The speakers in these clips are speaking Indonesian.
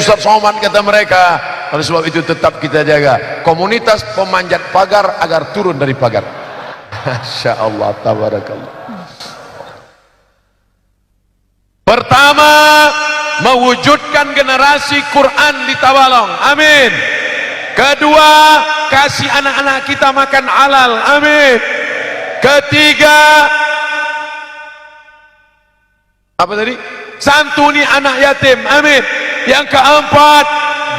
Ustaz Somad, kata mereka. Oleh sebab itu tetap kita jaga komunitas pemanjat pagar agar turun dari pagar. Masya Allah, tabarakallah. Pertama, mewujudkan generasi Quran di Tabalong, amin. Kedua, kasih anak-anak kita makan halal, amin. Ketiga, apa tadi? Santuni anak yatim, amin. Yang keempat,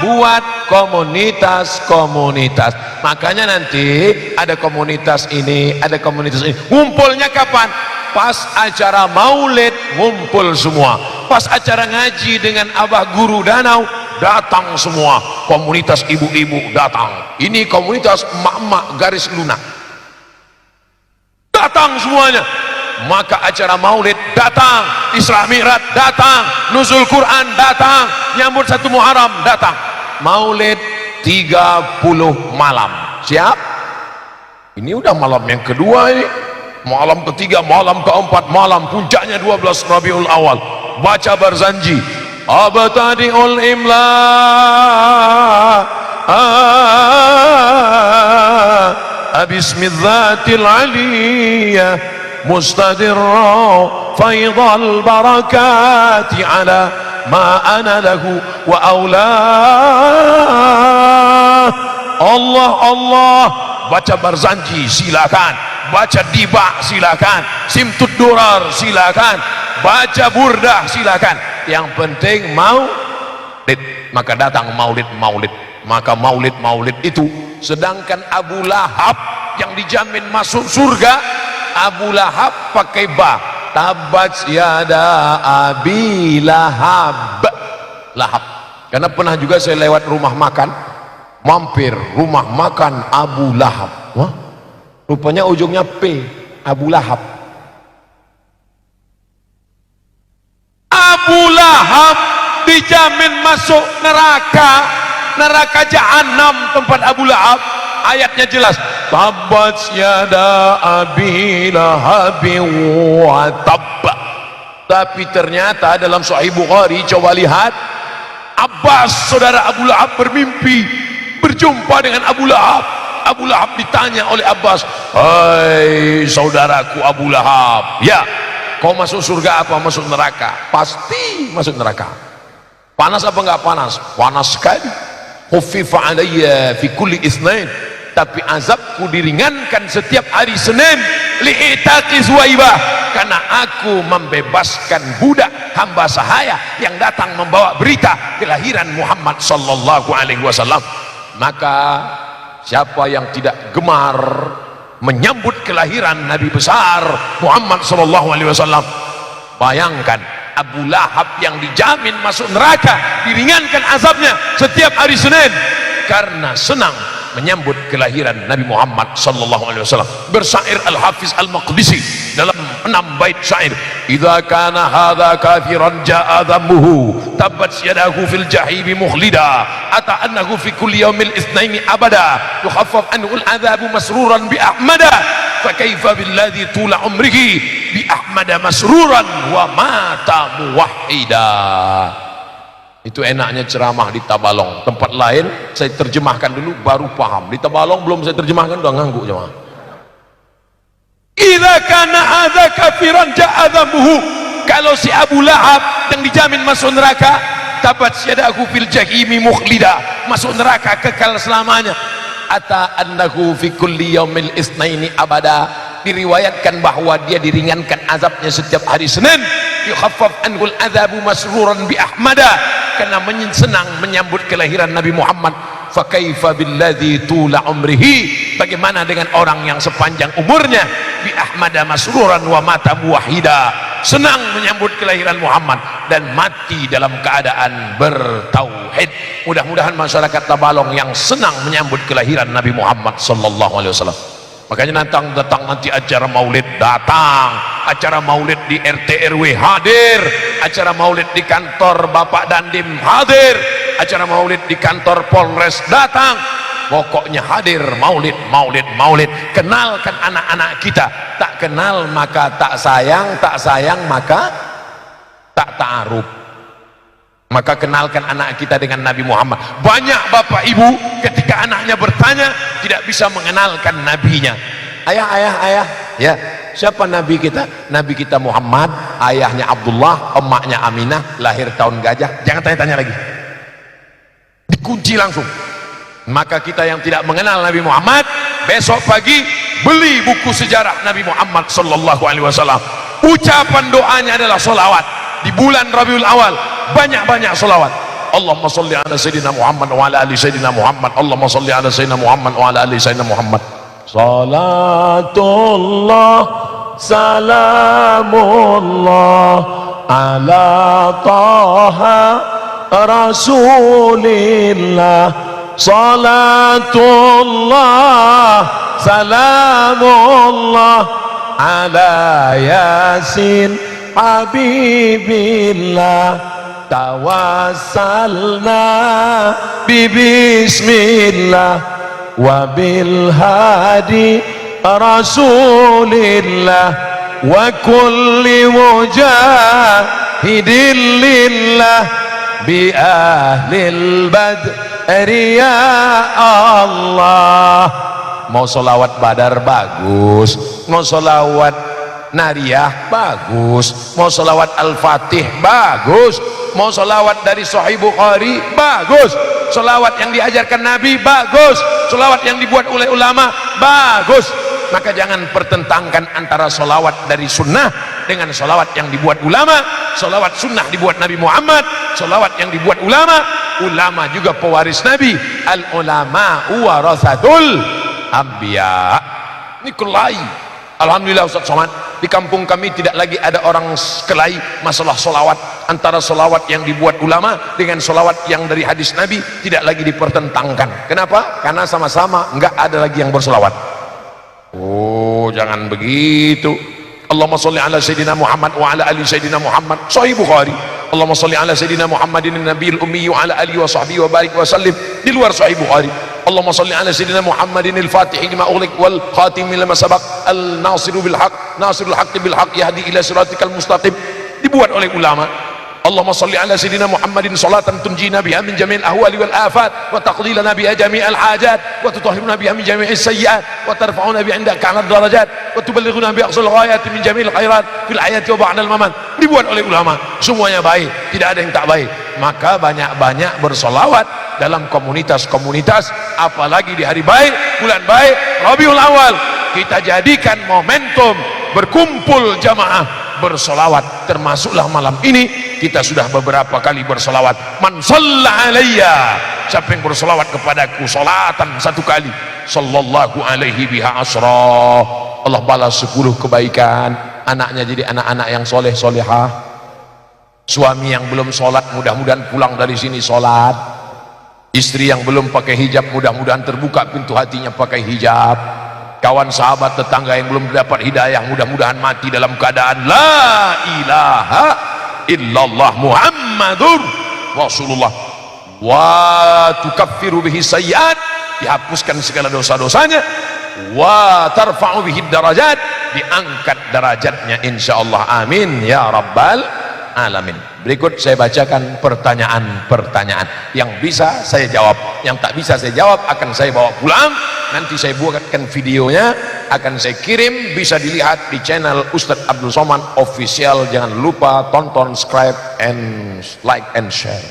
buat komunitas-komunitas. Makanya nanti ada komunitas ini, ada komunitas ini. Ngumpulnya kapan? Pas acara maulid ngumpul semua. Pas acara ngaji dengan abah guru danau, datang semua. Komunitas ibu-ibu datang. Ini komunitas emak-emak garis lunak, datang semuanya. Maka acara maulid datang, Isra Mi'raj datang, nuzul Quran datang, nyambut 1 Muharram datang. Maulid 30 malam. Siap? Ini udah malam yang kedua ini. Malam ketiga, malam keempat, malam puncaknya 12 Rabiul Awal. Baca Barzanji, abtadi'ul imla bismidzatil aliyah mustadirra faidal barakati ala ma ana lahu wa aula. Allah Allah. Baca Barzanji silakan, baca Dibak silakan, Simtud Durar silakan, baca Burdah silakan. Yang penting maulid, maka datang maulid. Maka maulid itu. Sedangkan Abu Lahab yang dijamin masuk surga, Abu Lahab pakai ba, tabat yada abi lahab. Lahab. Karena pernah juga saya lewat rumah makan, mampir rumah makan Abu Lahab. Wah, rupanya ujungnya P, Abu Lahab. Abu Lahab dijamin masuk neraka jahanam tempat Abu Lahab. Ayatnya jelas, tabat yada abi lahabin wa tabba. Tapi ternyata dalam Sahih Bukhari, coba lihat, Abbas saudara Abu Lahab bermimpi berjumpa dengan Abu Lahab. Abu Lahab ditanya oleh Abbas, hai saudaraku Abu Lahab, ya kau masuk surga apa masuk neraka? Pasti masuk neraka. Panas apa enggak panas? Panas sekali. Khuffifa alayya fi kulli itsnain, tapi azabku diringankan setiap hari Senin. Li'itaqi Zuwaibah, karena aku membebaskan budak hamba sahaya yang datang membawa berita kelahiran Muhammad sallallahu alaihi wasallam. Maka siapa yang tidak gemar menyambut kelahiran Nabi besar Muhammad sallallahu alaihi wasallam, bayangkan Abu Lahab yang dijamin masuk neraka diringankan azabnya setiap hari Senin karena senang menyambut kelahiran Nabi Muhammad sallallahu alaihi wasallam. Bersair Al-Hafiz Al-Maqdisi dalam 6 bait syair, idza kana hadza kafiran jaa dhammuhu tabat yadahu fil jahimi mukhlida ata annahu fi kulli yaumil itsnaini abada yukhaffaf anhu al-adzabu masruran bi ahmada fa kaifa billadzi tula umrihi bi ahmada masruran wa mata muwahhida. Itu enaknya ceramah di Tabalong. Tempat lain saya terjemahkan dulu baru paham. Di Tabalong belum saya terjemahkan udah ngangguk jemaah. Idza kana hadza kafiran ja'a dhammuhu, kalau si Abu Lahab yang dijamin masuk neraka, tabat yadahu fil jahimi mukhlida, masuk neraka kekal selamanya. Ata annahu fi kulli yaumil itsnaini abada, diriwayatkan bahwa dia diringankan azabnya setiap hari Senin. Yukhaffaf anhul adzabu masruran bi ahmada, karena senang menyambut kelahiran Nabi Muhammad. Fa kaifa billadzi tula umrihi, bagaimana dengan orang yang sepanjang umurnya bi ahmada masruran wa mata muwahhida, senang menyambut kelahiran Muhammad dan mati dalam keadaan bertauhid. Mudah-mudahan masyarakat Tabalong yang senang menyambut kelahiran Nabi Muhammad sallallahu alaihi wasallam. Makanya datang nanti acara maulid, datang acara maulid di RT RW hadir, acara maulid di kantor Bapak Dandim hadir, acara maulid di kantor Polres datang. Pokoknya hadir maulid. Kenalkan anak-anak kita. Tak kenal maka tak sayang, tak sayang maka tak ta'aruf. Maka kenalkan anak kita dengan Nabi Muhammad. Banyak bapak ibu ketika anaknya bertanya tidak bisa mengenalkan nabinya. Ayah, ya, siapa nabi kita? Nabi kita Muhammad, ayahnya Abdullah, emaknya Aminah, lahir tahun gajah. Jangan tanya-tanya lagi, dikunci langsung. Maka kita yang tidak mengenal Nabi Muhammad, besok pagi beli buku sejarah Nabi Muhammad sallallahu alaihi wasallam. Ucapan doanya adalah solawat. Di bulan Rabiul Awal banyak-banyak solawat. Allahumma salli ala sayyidina Muhammad wa ala ali sayyidina Muhammad. Allahumma salli ala sayyidina Muhammad wa ala ali sayyidina Muhammad. Salatullah salamullah ala taha rasulillah. Salatullah salamullah ala yasin habibillah. Tawassalna bismillah wa bil hadi rasulillah wa kulli mujahidin lillah bi ahlil badri ya Allah. Mau solawat badar bagus, mau solawat nariyah bagus, mau solawat al-fatih bagus, mau solawat dari Sahih Bukhari bagus, solawat yang diajarkan Nabi bagus, solawat yang dibuat oleh ulama bagus. Maka jangan pertentangkan antara solawat dari sunnah dengan solawat yang dibuat ulama. Solawat sunnah dibuat Nabi Muhammad, solawat yang dibuat ulama, ulama juga pewaris Nabi. Al ulama warasatul anbiya. Ini kelai. Alhamdulillah Ustaz Somad, di kampung kami tidak lagi ada orang kelai masalah solawat. Antara solawat yang dibuat ulama dengan solawat yang dari hadis Nabi tidak lagi dipertentangkan. Kenapa? Karena sama-sama enggak ada lagi yang bersolawat. Oh, jangan begitu. Allahumma sholli ala sayyidina Muhammad wa ala ali sayyidina Muhammad. Sahih Bukhari. Allahumma sholli ala sayyidina Muhammadin nabiyil ummi wa ala alihi wa sahbihi wa barik wa sallim. Di luar Sahih Bukhari. Allahumma sholli ala sayyidina Muhammadin al-fatih lima ughliq wal khatim lima sabaq al-nasiru bil haqq nasirul haqqi bil haqq yahdi ila siratikal mustaqim. Dibuat oleh ulama. Allahumma salli ala sayyidina Muhammadin salatan tunjina biha min jami'il ahwali wal afat wa taqdilana biha jami'al hajat wa tutahhiruna biha min jami'is sayyi'at wa tarfa'una bi 'indaka 'alal darajat wa tuballighuna bi aqsal ghayati min jami'il khairat fil hayati wa ba'dal mamat. Dibuat oleh ulama. Semuanya baik, tidak ada yang tak baik. Maka banyak-banyak bersolawat dalam komunitas-komunitas, apalagi di hari baik, bulan baik, Rabiul Awal. Kita jadikan momentum berkumpul jamaah bersolawat. Termasuklah malam ini kita sudah beberapa kali bersolawat. Man shalla alayya, siapa yang bersolawat kepadaku solatan satu kali, sallallahu alaihi biha asra, Allah balas 10 kebaikan. Anaknya jadi anak-anak yang soleh solehah. Suami yang belum sholat mudah-mudahan pulang dari sini sholat. Istri yang belum pakai hijab mudah-mudahan terbuka pintu hatinya pakai hijab. Kawan sahabat tetangga yang belum dapat hidayah mudah-mudahan mati dalam keadaan la ilaha illallah Muhammadur Rasulullah. Wa tukaffiru bihi sayyiat, dihapuskan segala dosa-dosanya. Wa tarfa'u bihi darajat, diangkat derajatnya insyaallah. Amin ya rabbal alamin. Berikut saya bacakan pertanyaan-pertanyaan yang bisa saya jawab, yang tak bisa saya jawab akan saya bawa pulang. Nanti saya buatkan videonya, akan saya kirim, bisa dilihat di channel Ustadz Abdul Somad Official. Jangan lupa tonton, subscribe, and like and share.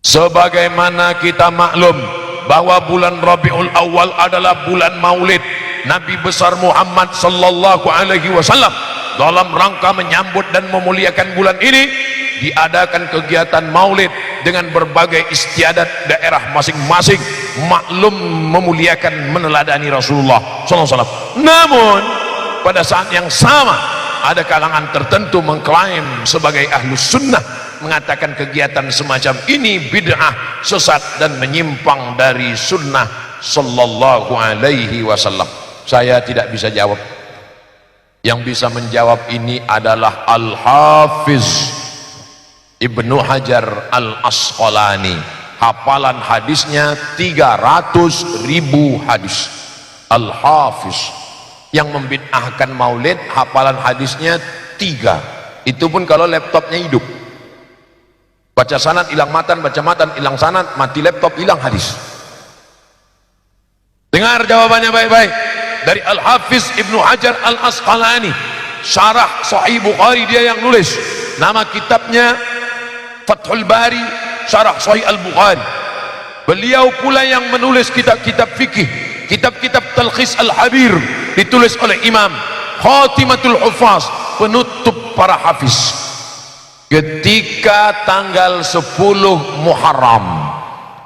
Sebagaimana kita maklum bahwa bulan Rabiul Awal adalah bulan Maulid Nabi besar Muhammad sallallahu alaihi wasallam. Dalam rangka menyambut dan memuliakan bulan ini, diadakan kegiatan maulid dengan berbagai istiadat daerah masing-masing, maklum memuliakan meneladani Rasulullah SAW. Namun pada saat yang sama ada kalangan tertentu mengklaim sebagai ahlus sunnah, mengatakan kegiatan semacam ini bid'ah, sesat dan menyimpang dari sunnah sallallahu alaihi wasallam. Saya tidak bisa jawab. Yang bisa menjawab ini adalah Al-Hafiz Ibnu Hajar Al-Asqalani. Hafalan hadisnya 300.000 hadis. Al-Hafiz yang membid'ahkan maulid, hafalan hadisnya 3 Itu pun kalau laptopnya hidup. Baca sanad hilang matan, baca matan hilang sanad, mati laptop hilang hadis. Dengar jawabannya baik-baik dari Al-Hafiz Ibnu Hajar Al-Asqalani, syarah Sahih Bukhari, dia yang nulis. Nama kitabnya Fathul Bari, syarah Sahih Al-Bukhari. Beliau pula yang menulis kitab-kitab fikih, kitab-kitab Talkhis Al-Habir, ditulis oleh Imam Khatimatul Hufaz, penutup para hafiz. Ketika tanggal 10 Muharram,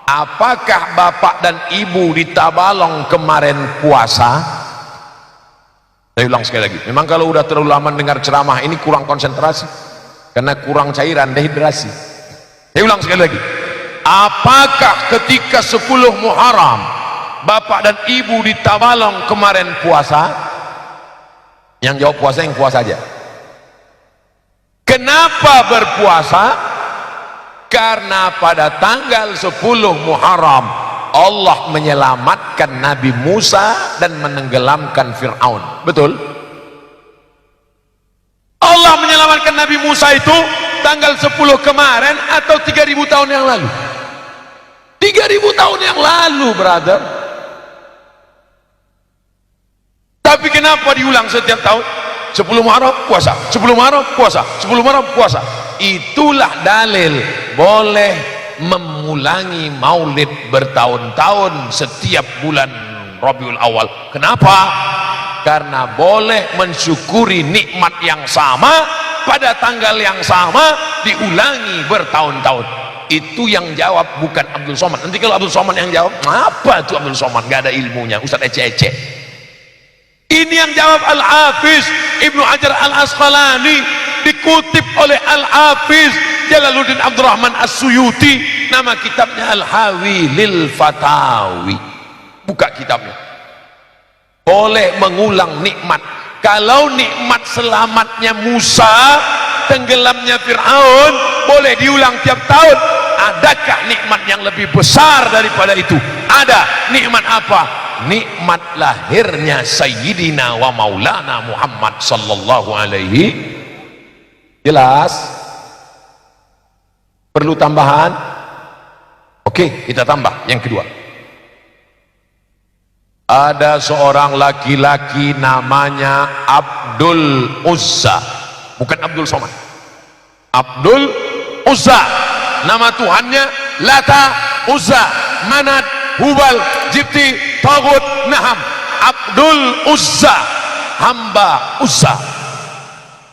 apakah bapak dan ibu di Tabalong kemarin puasa? Saya ulang sekali lagi, memang kalau udah terlalu lama dengar ceramah ini kurang konsentrasi karena kurang cairan, dehidrasi. Saya ulang sekali lagi, apakah ketika 10 Muharram bapak dan ibu di Tabalong kemarin puasa? Yang jawab puasa yang puasa aja. Kenapa berpuasa? Karena pada tanggal 10 Muharram Allah menyelamatkan Nabi Musa dan menenggelamkan Fir'aun. Betul? Allah menyelamatkan Nabi Musa itu tanggal 10 kemarin atau 3000 tahun yang lalu? 3000 tahun yang lalu, brother. Tapi kenapa diulang setiap tahun? 10 Muharram puasa, 10 Muharram puasa, 10 Muharram puasa. Itulah dalil boleh memulangi maulid bertahun-tahun setiap bulan Rabiul Awal. Kenapa? Karena boleh mensyukuri nikmat yang sama pada tanggal yang sama diulangi bertahun-tahun. Itu yang jawab bukan Abdul Somad. Nanti kalau Abdul Somad yang jawab, apa itu Abdul Somad? Gak ada ilmunya, Ustaz ece-ece. Ini yang jawab Al-Hafiz Ibnu Hajar Al-Asqalani, dikutip oleh Al-Hafiz Jalaluddin Abdurrahman As-Suyuti, nama kitabnya Al-Hawi Lil Fatawi. Buka kitabnya. Boleh mengulang nikmat. Kalau nikmat selamatnya Musa, tenggelamnya Fir'aun, boleh diulang tiap tahun. Adakah nikmat yang lebih besar daripada itu? Ada. Nikmat apa? Nikmat lahirnya Sayyidina wa Maulana Muhammad sallallahu alaihi. Jelas? Perlu tambahan? Oke, kita tambah yang kedua. Ada seorang laki-laki namanya Abdul Uzza, bukan Abdul Somad. Abdul Uzza, nama Tuhannya Lata, Uzza, Manat, Hubal, Jibti, Tagut, Naham. Abdul Uzza, hamba Uzza,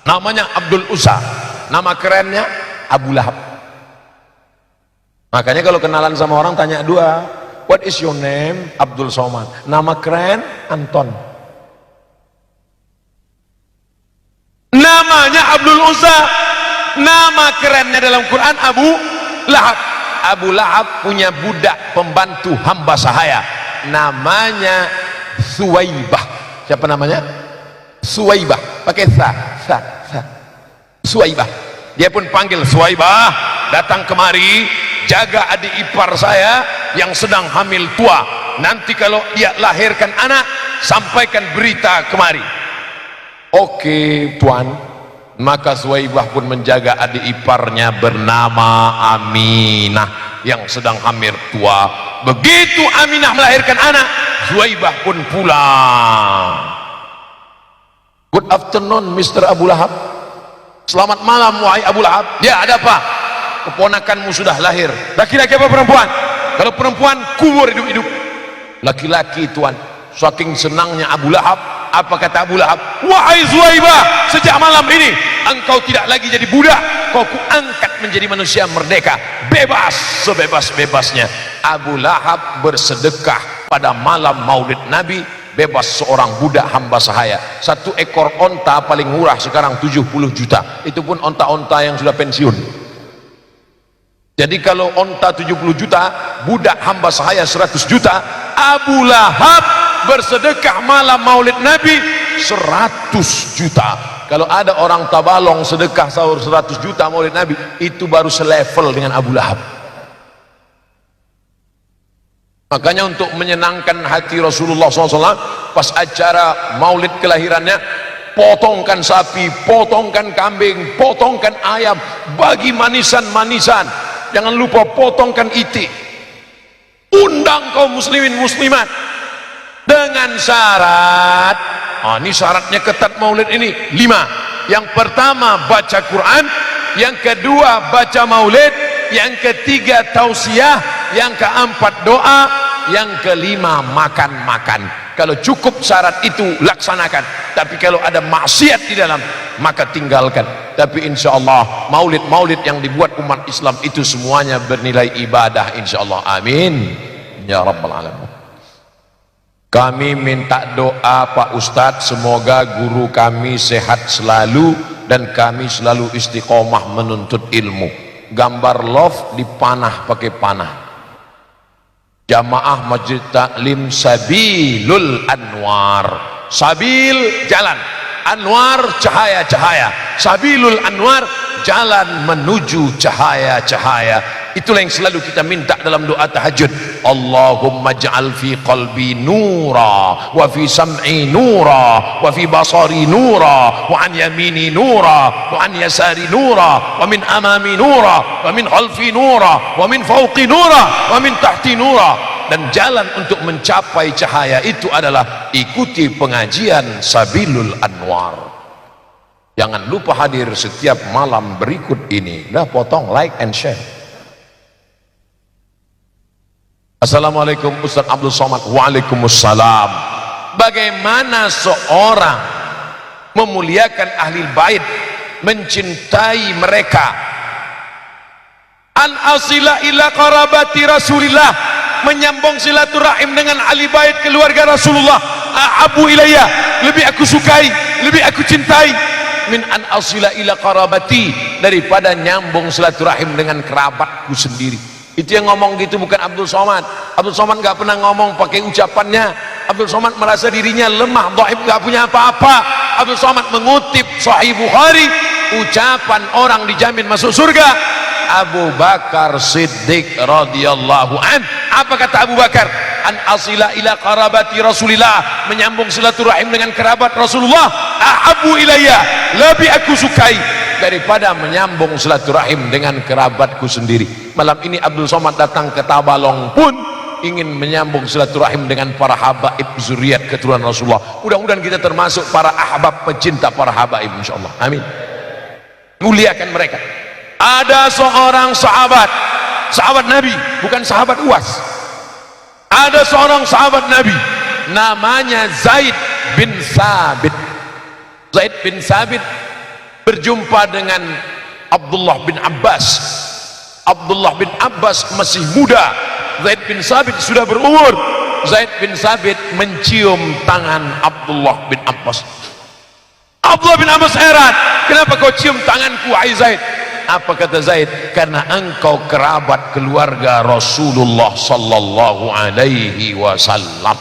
namanya Abdul Uzza. Nama kerennya Abu Lahab. Makanya kalau kenalan sama orang tanya dua, what is your name? Abdul Somad. Nama keren Anton. Namanya Abdul Uzza. Nama kerennya dalam Quran Abu Lahab. Abu Lahab punya budak pembantu hamba sahaya, namanya Suwaibah. Siapa namanya? Suwaibah, pakai sa. Suwaibah. Dia pun panggil, Suwaibah, datang kemari, jaga adik ipar saya yang sedang hamil tua. Nanti kalau dia lahirkan anak, sampaikan berita kemari. Oke, tuan. Maka Suwaibah pun menjaga adik iparnya bernama Aminah yang sedang hamil tua. Begitu Aminah melahirkan anak, Suwaibah pun pulang. Good afternoon Mr. Abu Lahab. Selamat malam wahai Abu Lahab. Ya, ada apa? Keponakanmu sudah lahir. Laki-laki apa perempuan? Kalau perempuan, kubur hidup-hidup. Laki-laki, tuan. Saking senangnya Abu Lahab, apa kata Abu Lahab? Wahai Suwaibah, sejak malam ini engkau tidak lagi jadi budak, kau kuangkat menjadi manusia merdeka, bebas sebebas-bebasnya. Abu Lahab bersedekah pada malam maulid Nabi, bebas seorang budak hamba sahaya. Satu ekor onta paling murah sekarang 70 juta. Itu pun onta-onta yang sudah pensiun. Jadi kalau onta 70 juta, budak hamba sahaya 100 juta. Abu Lahab bersedekah malam maulid Nabi 100 juta. Kalau ada orang Tabalong sedekah sahur 100 juta maulid Nabi, itu baru selevel dengan Abu Lahab. Makanya untuk menyenangkan hati Rasulullah SAW, pas acara maulid kelahirannya, potongkan sapi, potongkan kambing, potongkan ayam, bagi manisan-manisan. Jangan lupa potongkan itik. Undang kaum muslimin muslimat dengan syarat, ini syaratnya ketat maulid ini 5. Yang pertama baca Quran, yang kedua baca maulid, yang ketiga tausiah, yang keempat doa, yang kelima makan-makan. Kalau cukup syarat itu laksanakan, tapi kalau ada maksiat di dalam maka tinggalkan. Tapi insya Allah maulid-maulid yang dibuat umat Islam itu semuanya bernilai ibadah insya Allah. Amin ya rabbal alamin. Kami minta doa Pak Ustadz, semoga guru kami sehat selalu dan kami selalu istiqomah menuntut ilmu. Gambar love dipanah pakai panah. Jamaah Masjid Taklim Sabilul Anwar. Sabil jalan, Anwar cahaya-cahaya. Sabilul Anwar jalan menuju cahaya-cahaya. Itulah yang selalu kita minta dalam doa tahajud. Allahumma ja'al fi qalbi nura, wa fi sam'i nura, wa fi basari nura, wa an yamini nura, wa an yasari nura, wa min amami nura, wa min khalfi nura, wa min fawqi nura, wa min tahti nura. Dan jalan untuk mencapai cahaya itu adalah ikuti pengajian Sabilul Anwar. Jangan lupa hadir setiap malam berikut ini. Dah potong, like and share. Assalamualaikum Ustaz Abdul Somad. Waalaikumsalam. Bagaimana seorang memuliakan ahli bait, mencintai mereka, an asila ila qarabati Rasulillah, menyambung silaturahim dengan ahli bait keluarga Rasulullah, ahabu ilayya, lebih aku sukai, lebih aku cintai, min an asila ila qarabati, daripada nyambung silaturahim dengan kerabatku sendiri. Itu yang ngomong gitu bukan Abdul Somad. Abdul Somad nggak pernah ngomong pakai ucapannya. Abdul Somad merasa dirinya lemah, dhaif, nggak punya apa-apa. Abdul Somad mengutip Sahih Bukhari, ucapan orang dijamin masuk surga. Abu Bakar Siddiq radhiyallahu an. Apa kata Abu Bakar? An asila ila qarabati Rasulillah, menyambung silaturahim dengan kerabat Rasulullah, ahabu ilayya, lebih aku sukai daripada menyambung silaturahim dengan kerabatku sendiri. Malam ini Abdul Somad datang ke Tabalong pun ingin menyambung silaturahim dengan para habaib zuriat keturunan Rasulullah. Mudah-mudahan kita termasuk para ahbab, pecinta para habaib insyaallah. Amin. Muliakan mereka. Ada seorang sahabat Nabi, bukan sahabat UAS. Ada seorang sahabat Nabi namanya Zaid bin Sabit. Zaid bin Sabit berjumpa dengan Abdullah bin Abbas. Abdullah bin Abbas masih muda, Zaid bin Sabit sudah berumur. Zaid bin Sabit mencium tangan Abdullah bin Abbas. Abdullah bin Abbas heran, kenapa kau cium tanganku wahai Zaid? Apa kata Zaid? Karena engkau kerabat keluarga Rasulullah sallallahu alaihi wasallam.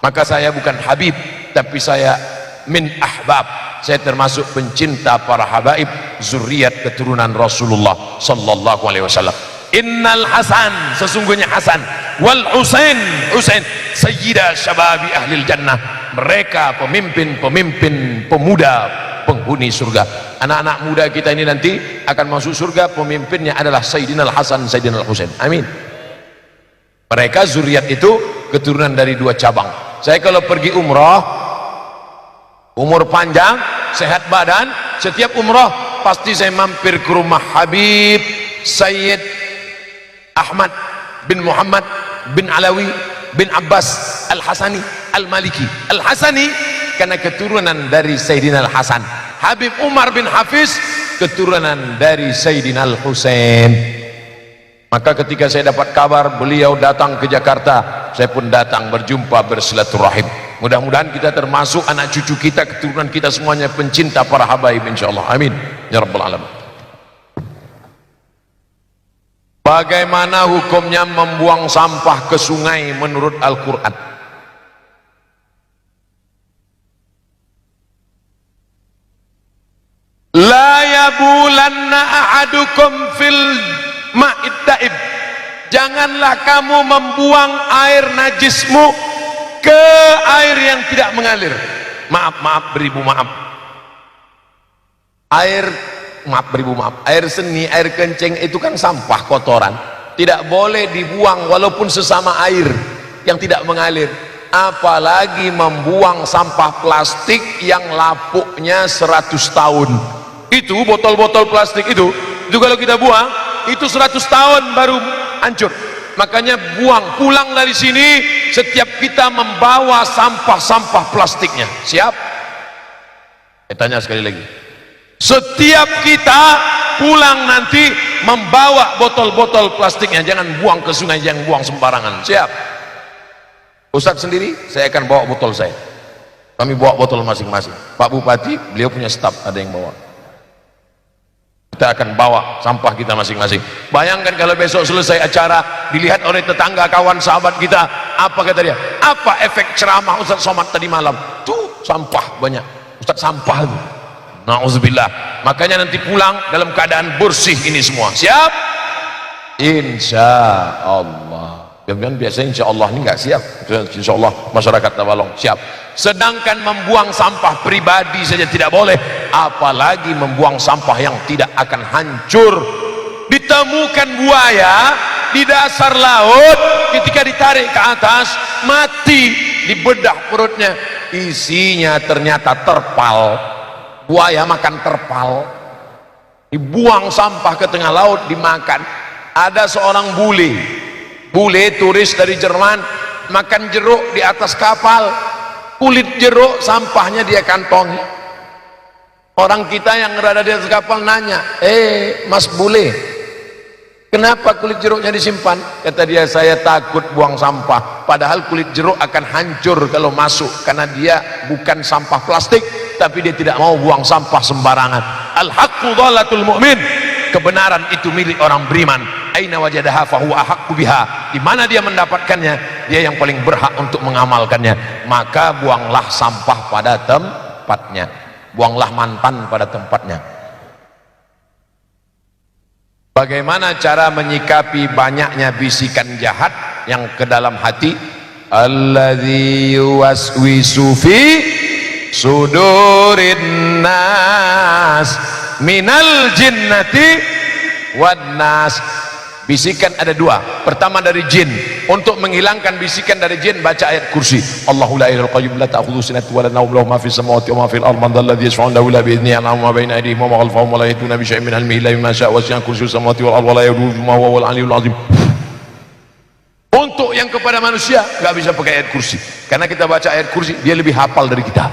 Maka saya bukan Habib, tapi saya min ahbab. Saya termasuk pencinta para habaib zuriat keturunan Rasulullah sallallahu alaihi wasallam. Innal Hasan, sesungguhnya Hasan, wal Husain, Husain sayyida syababi ahlil jannah, mereka pemimpin-pemimpin pemuda penghuni surga. Anak-anak muda kita ini nanti akan masuk surga, pemimpinnya adalah Sayyidina Al-Hasan, Sayyidina Al-Husain. Amin. Mereka zuriat itu keturunan dari dua cabang. Saya kalau pergi umrah, umur panjang, sehat badan, setiap umrah pasti saya mampir ke rumah Habib Sayyid Ahmad bin Muhammad bin Alawi bin Abbas Al-Hasani Al-Maliki. Al-Hasani karena keturunan dari Sayyidina Al-Hasan. Habib Umar bin Hafiz keturunan dari Sayyidina Al-Husain. Maka ketika saya dapat kabar beliau datang ke Jakarta, saya pun datang berjumpa, bersilaturahim. Mudah-mudahan kita termasuk anak cucu kita, keturunan kita semuanya pencinta para habaib insyaallah. Amin ya rabbal alamin. Bagaimana hukumnya membuang sampah ke sungai menurut Al-Quran? La yabulanna ahadukum fil ma'id daib. Janganlah kamu membuang air najismu ke air yang tidak mengalir. Maaf beribu maaf. Air, maaf beribu maaf, air seni, air kencing itu kan sampah kotoran, tidak boleh dibuang walaupun sesama air yang tidak mengalir. Apalagi membuang sampah plastik yang lapuknya 100 tahun. Itu botol-botol plastik itu kalau kita buang itu 100 tahun baru hancur. Makanya buang, pulang dari sini setiap kita membawa sampah-sampah plastiknya. Siap? Saya tanya sekali lagi, setiap kita pulang nanti membawa botol-botol plastiknya, jangan buang ke sungai, jangan buang sembarangan. Siap? Ustadz sendiri, saya akan bawa botol saya. Kami bawa botol masing-masing. Pak Bupati, beliau punya staf, ada yang bawa. Kita akan bawa sampah kita masing-masing. Bayangkan kalau besok selesai acara, dilihat oleh tetangga, kawan, sahabat kita, apa kata dia? Apa efek ceramah Ustadz Somad tadi malam? Tuh, sampah banyak. Ustadz, sampah itu. Na'udzubillah. Makanya nanti pulang dalam keadaan bersih ini semua. Siap? Insya Allah. Jangan biasanya insya Allah ini nggak siap. Insya Allah masyarakat Tabalong siap. Sedangkan membuang sampah pribadi saja tidak boleh, apalagi membuang sampah yang tidak akan hancur. Ditemukan buaya di dasar laut, ketika ditarik ke atas mati, dibedah perutnya, isinya ternyata terpal. Buaya makan terpal, dibuang sampah ke tengah laut, dimakan. Ada seorang bule turis dari Jerman makan jeruk di atas kapal, kulit jeruk sampahnya dia kantongi. Orang kita yang berada di atas kapal nanya, mas bule, kenapa kulit jeruknya disimpan? Kata dia, saya takut buang sampah, padahal kulit jeruk akan hancur kalau masuk, karena dia bukan sampah plastik, tapi dia tidak mau buang sampah sembarangan. Al-haqqu dhalatul mu'min, kebenaran itu milik orang beriman. Aina wajadaha fahuwa ahaqqu biha, di mana dia mendapatkannya, dia yang paling berhak untuk mengamalkannya. Maka buanglah sampah pada tempatnya, buanglah mantan pada tempatnya. Bagaimana cara menyikapi banyaknya bisikan jahat yang ke dalam hati? Alladzi yuwaswisu fi sudurin nas minal jinnati wan nas. Bisikan ada dua. Pertama dari jin. Untuk menghilangkan bisikan dari jin, baca ayat kursi. Allahu la ilaha qayyum la ta'khudhuhu sinatun wa la nawm, lahu ma fis samawati wa ma fil ardi, man dhal ladzi yashfa'u 'indahu illa bi idhnihi, ya'lamu ma bayna aydihim wa ma khalfahum wa la yahituna bi shay'in min 'ilmihi illa bima sha'a, wasi'a kursiyyuhu samawati wal ardi wa la yaduhu ma huwa al 'aliyyul 'azim. Untuk yang kepada manusia enggak bisa pakai ayat kursi, karena kita baca ayat kursi dia lebih hafal dari kita.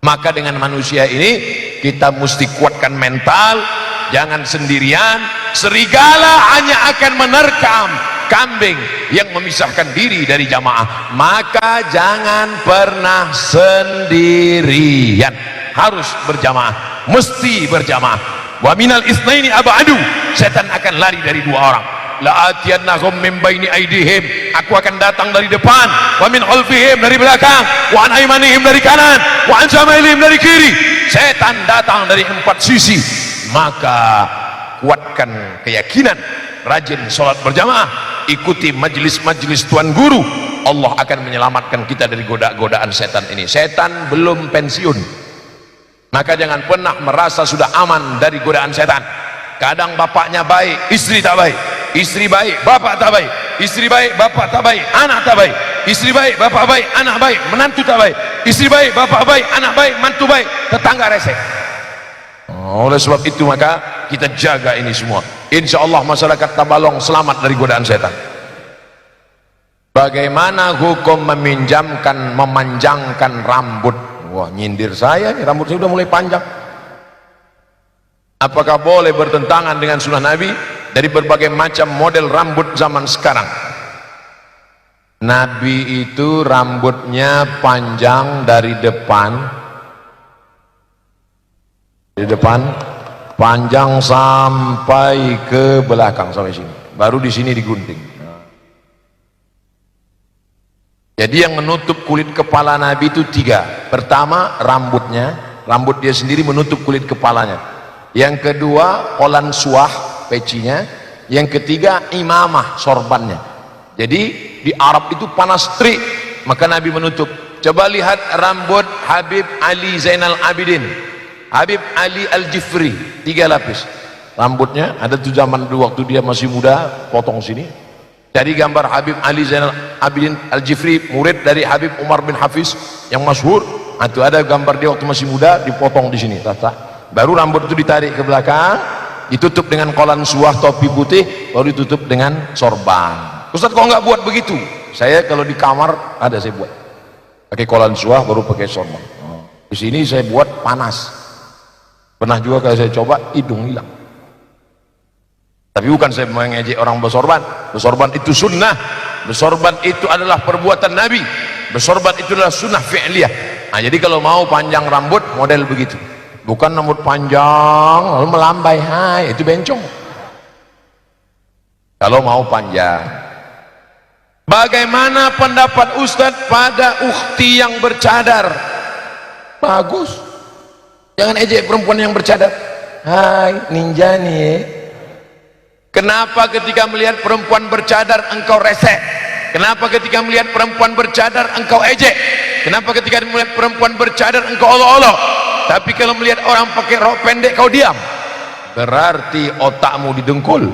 Maka dengan manusia ini kita mesti kuatkan mental, jangan sendirian. Serigala hanya akan menerkam kambing yang memisahkan diri dari jamaah. Maka jangan pernah sendirian, harus berjamaah, mesti berjamaah. Wa minal itsnaini ab'adu, setan akan lari dari dua orang. La atiyannahum min baini aidihim, aku akan datang dari depan, wa min khalfihim, dari belakang, wa an aymanihim, dari kanan, wa an syama'ilihim, dari kiri. Setan datang dari empat sisi. Maka kuatkan keyakinan, rajin sholat berjamaah, ikuti majelis-majelis Tuan Guru. Allah akan menyelamatkan kita dari goda-godaan setan ini. Setan belum pensiun, maka jangan pernah merasa sudah aman dari godaan setan. Kadang bapaknya baik, istri tak baik, istri baik, bapak tak baik, istri baik, bapak tak baik, anak tak baik, istri baik, bapak baik, anak baik, menantu tak baik, istri baik, bapak baik, anak baik, mantu baik, tetangga resek. Oleh sebab itu maka kita jaga ini semua. Insya Allah masyarakat Tabalong selamat dari godaan setan. Bagaimana hukum memanjangkan rambut? Wah, nyindir saya nih, rambut saya udah mulai panjang. Apakah boleh bertentangan dengan sunnah Nabi dari berbagai macam model rambut zaman sekarang? Nabi itu rambutnya panjang dari depan, panjang sampai ke belakang, sampai sini, baru di sini digunting. Jadi yang menutup kulit kepala Nabi itu tiga. Pertama rambutnya, rambut dia sendiri menutup kulit kepalanya. Yang kedua kolan suah, pecinya. Yang ketiga imamah, sorbannya. Jadi di Arab itu panas terik, maka Nabi menutup. Coba lihat rambut Habib Ali Zainal Abidin, Habib Ali Al-Jifri, 3 lapis rambutnya. Ada tuh zaman dulu waktu dia masih muda, potong sini. Jadi gambar Habib Ali Zainal Abidin Al-Jifri, murid dari Habib Umar bin Hafiz yang masyhur. Itu ada gambar dia waktu masih muda, dipotong di sini tata. Baru rambut itu ditarik ke belakang, ditutup dengan kolan suah topi putih, baru ditutup dengan sorban. Ustaz kok nggak buat begitu? Saya kalau di kamar ada saya buat pakai kolan suah baru pakai sorban. Di sini saya buat panas. Pernah juga kalau saya coba hidung hilang. Tapi bukan saya mengejek orang bersorban. Bersorban itu sunnah. Bersorban itu adalah perbuatan Nabi. Bersorban itu adalah sunnah fi'liyah. Nah, jadi kalau mau panjang rambut model begitu. Bukan rambut panjang lalu melambai, hai, itu bencong. Kalau mau panjang. Bagaimana pendapat Ustadz pada ukhti yang bercadar? Bagus. Jangan ejek perempuan yang bercadar. Hai, ninja nih. Kenapa ketika melihat perempuan bercadar engkau resek? Kenapa ketika melihat perempuan bercadar engkau ejek? Kenapa ketika melihat perempuan bercadar engkau olok-olok? Tapi kalau melihat orang pakai rok pendek kau diam? Berarti otakmu didengkul.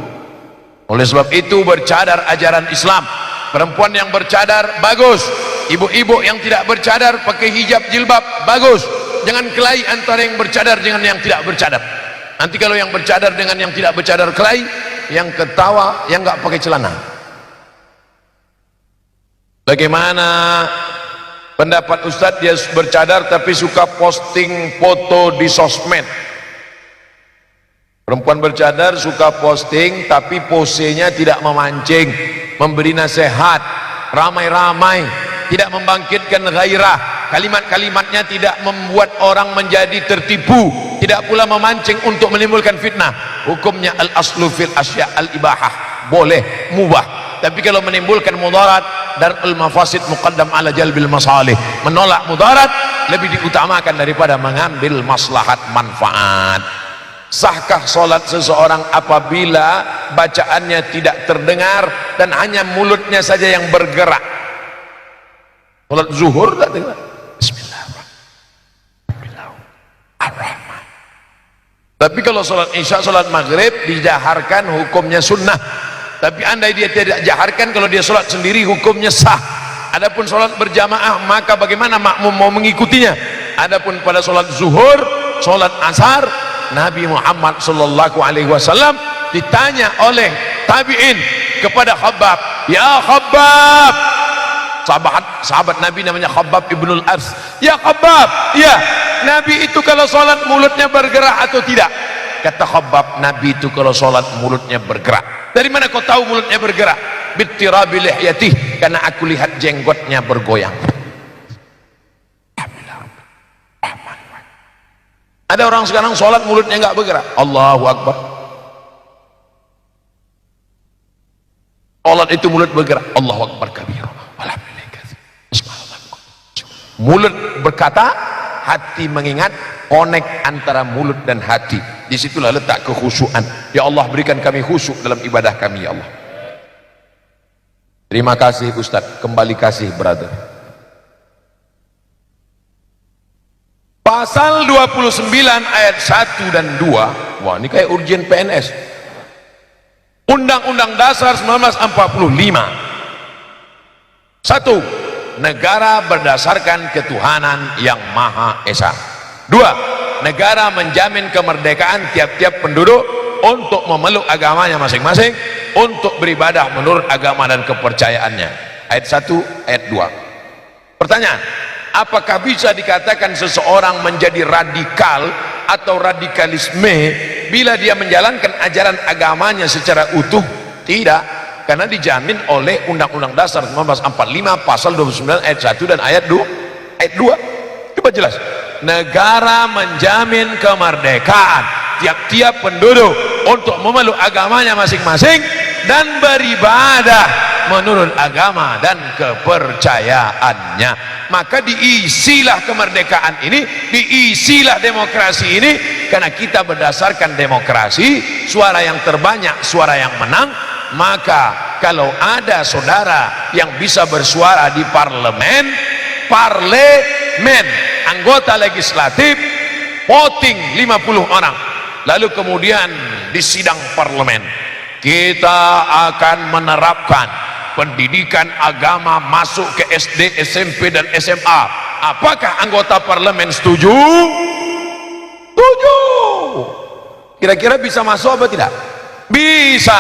Oleh sebab itu bercadar ajaran Islam. Perempuan yang bercadar bagus. Ibu-ibu yang tidak bercadar pakai hijab jilbab bagus. Jangan kelahi antara yang bercadar dengan yang tidak bercadar. Nanti kalau yang bercadar dengan yang tidak bercadar kelahi, yang ketawa yang nggak pakai celana. Bagaimana pendapat Ustadz dia bercadar tapi suka posting foto di sosmed? Perempuan bercadar suka posting tapi posenya tidak memancing, memberi nasihat, ramai-ramai, tidak membangkitkan gairah, kalimat-kalimatnya tidak membuat orang menjadi tertipu, tidak pula memancing untuk menimbulkan fitnah. Hukumnya al-aslu fil asya al-ibahah, boleh, mubah. Tapi kalau menimbulkan mudarat, darul mafasid muqaddam ala jalbil masalih, menolak mudarat lebih diutamakan daripada mengambil maslahat manfaat. Sahkah solat seseorang apabila bacaannya tidak terdengar dan hanya mulutnya saja yang bergerak? Solat zuhur tak dengar? Bismillahirrahmanirrahim. Tapi kalau solat isya, solat maghrib dijaharkan, hukumnya sunnah. Tapi andai dia tidak jaharkan, kalau dia solat sendiri hukumnya sah. Adapun solat berjamaah maka bagaimana makmum mau mengikutinya? Adapun pada solat zuhur, solat asar, Nabi Muhammad sallallahu alaihi wasallam ditanya oleh tabi'in kepada Khabbab, ya Khabbab, sahabat Nabi namanya Khabbab ibnul Ars, ya Khabbab, ya Nabi itu kalau sholat mulutnya bergerak atau tidak? Kata Khabbab, Nabi itu kalau sholat mulutnya bergerak. Dari mana kau tahu mulutnya bergerak? Bittirabi lihyatih, karena aku lihat jenggotnya bergoyang. Ada orang sekarang sholat mulutnya nggak bergerak. Allahu Akbar. Sholat itu mulut bergerak. Allahu Akbar kabir. Mulut berkata, hati mengingat, connect antara mulut dan hati. Disitulah letak kekhusyuan. Ya Allah, berikan kami khusyuk dalam ibadah kami, ya Allah. Terima kasih Ustadz, kembali kasih brother. Pasal 29 ayat 1 dan 2. Wah, ini kayak urgen PNS. Undang-Undang Dasar 1945. 1. Negara berdasarkan ketuhanan yang Maha Esa. 2. Negara menjamin kemerdekaan tiap-tiap penduduk untuk memeluk agamanya masing-masing, untuk beribadah menurut agama dan kepercayaannya. Ayat 1, ayat 2. Pertanyaan, apakah bisa dikatakan seseorang menjadi radikal atau radikalisme bila dia menjalankan ajaran agamanya secara utuh? Tidak, karena dijamin oleh Undang-Undang Dasar 1945 pasal 29 ayat 1 dan ayat 2. Ayat 2 coba jelas, negara menjamin kemerdekaan tiap-tiap penduduk untuk memeluk agamanya masing-masing dan beribadah menurut agama dan kepercayaannya. Maka diisilah kemerdekaan ini, diisilah demokrasi ini, karena kita berdasarkan demokrasi, suara yang terbanyak, suara yang menang. Maka kalau ada saudara yang bisa bersuara di parlemen, anggota legislatif, voting 50 orang. Lalu kemudian di sidang parlemen kita akan menerapkan pendidikan agama masuk ke SD, SMP dan SMA. Apakah anggota parlemen setuju? Setuju. Kira-kira bisa masuk apa tidak? Bisa.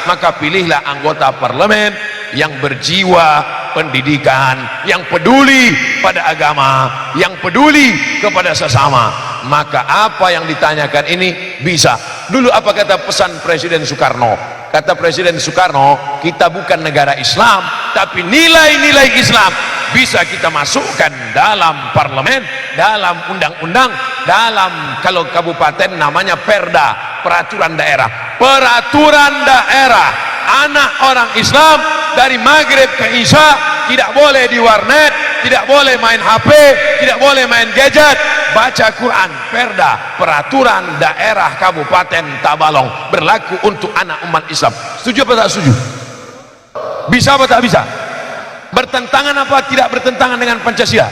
Maka pilihlah anggota parlemen yang berjiwa pendidikan, yang peduli pada agama, yang peduli kepada sesama. Maka apa yang ditanyakan ini bisa. Dulu apa kata pesan Presiden Soekarno? Kata Presiden Soekarno, kita bukan negara Islam, tapi nilai-nilai Islam bisa kita masukkan dalam parlemen, dalam undang-undang, dalam kalau kabupaten namanya perda, peraturan daerah. Peraturan daerah, anak orang Islam dari maghrib ke isya tidak boleh di warnet, tidak boleh main HP, tidak boleh main gadget, baca Quran. Perda, peraturan daerah Kabupaten Tabalong berlaku untuk anak umat Islam. Setuju apa tak setuju? Bisa apa tak bisa? Bertentangan apa tidak bertentangan dengan Pancasila?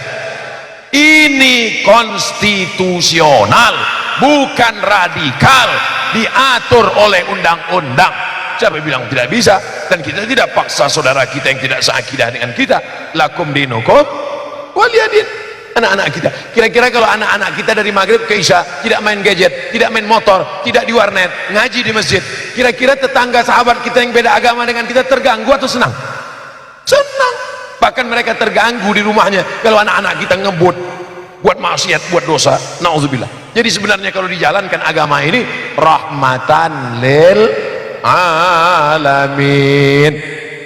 Ini konstitusional, bukan radikal, diatur oleh undang-undang. Siapa bilang tidak bisa? Dan kita tidak paksa saudara kita yang tidak seakidah dengan kita. Lakum dinukum waliyadin. Anak-anak kita, kira-kira kalau anak-anak kita dari maghrib ke isya tidak main gadget, tidak main motor, tidak di warnet, ngaji di masjid, kira-kira tetangga sahabat kita yang beda agama dengan kita terganggu atau senang? Senang. Bahkan mereka terganggu di rumahnya kalau anak-anak kita ngebut, buat maksiat, buat dosa. Nauzubillah. Jadi sebenarnya kalau dijalankan agama ini rahmatan lil alamin.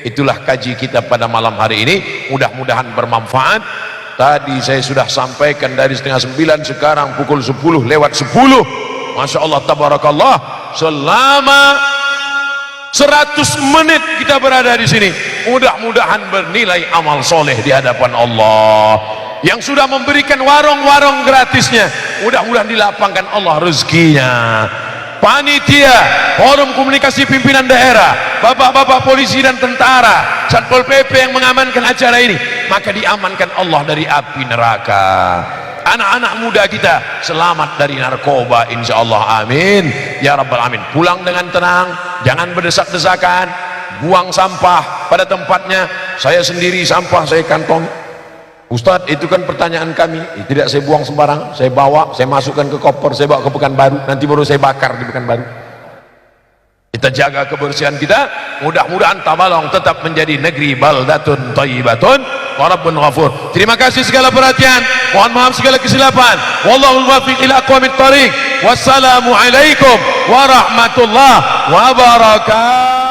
Itulah kaji kita pada malam hari ini, mudah-mudahan bermanfaat. Tadi saya sudah sampaikan dari setengah 9, sekarang pukul 10 lewat 10. Masya Allah, tabarakallah. Selama 100 menit kita berada di sini, mudah-mudahan bernilai amal soleh di hadapan Allah. Yang sudah memberikan warung-warung gratisnya, mudah-mudahan dilapangkan Allah rezekinya. Panitia, forum komunikasi pimpinan daerah, bapak-bapak polisi dan tentara, Satpol PP yang mengamankan acara ini, maka diamankan Allah dari api neraka. Anak-anak muda kita selamat dari narkoba, insya Allah, amin ya rabbal alamin. Pulang dengan tenang, jangan berdesak-desakan, buang sampah pada tempatnya. Saya sendiri sampah saya kantong. Ustadz, itu kan pertanyaan kami. Tidak saya buang sembarang, saya bawa, saya masukkan ke koper, saya bawa ke Pekanbaru, nanti baru saya bakar di Pekanbaru. Kita jaga kebersihan kita, mudah-mudahan Tabalong tetap menjadi negeri baldatun thayyibatun wa rabbun ghafur. Terima kasih segala perhatian, mohon maaf segala kesilapan. Wallahul muwaffiq ila aqwamit thariq. Wassalamu alaikum warahmatullahi wabarakatuh.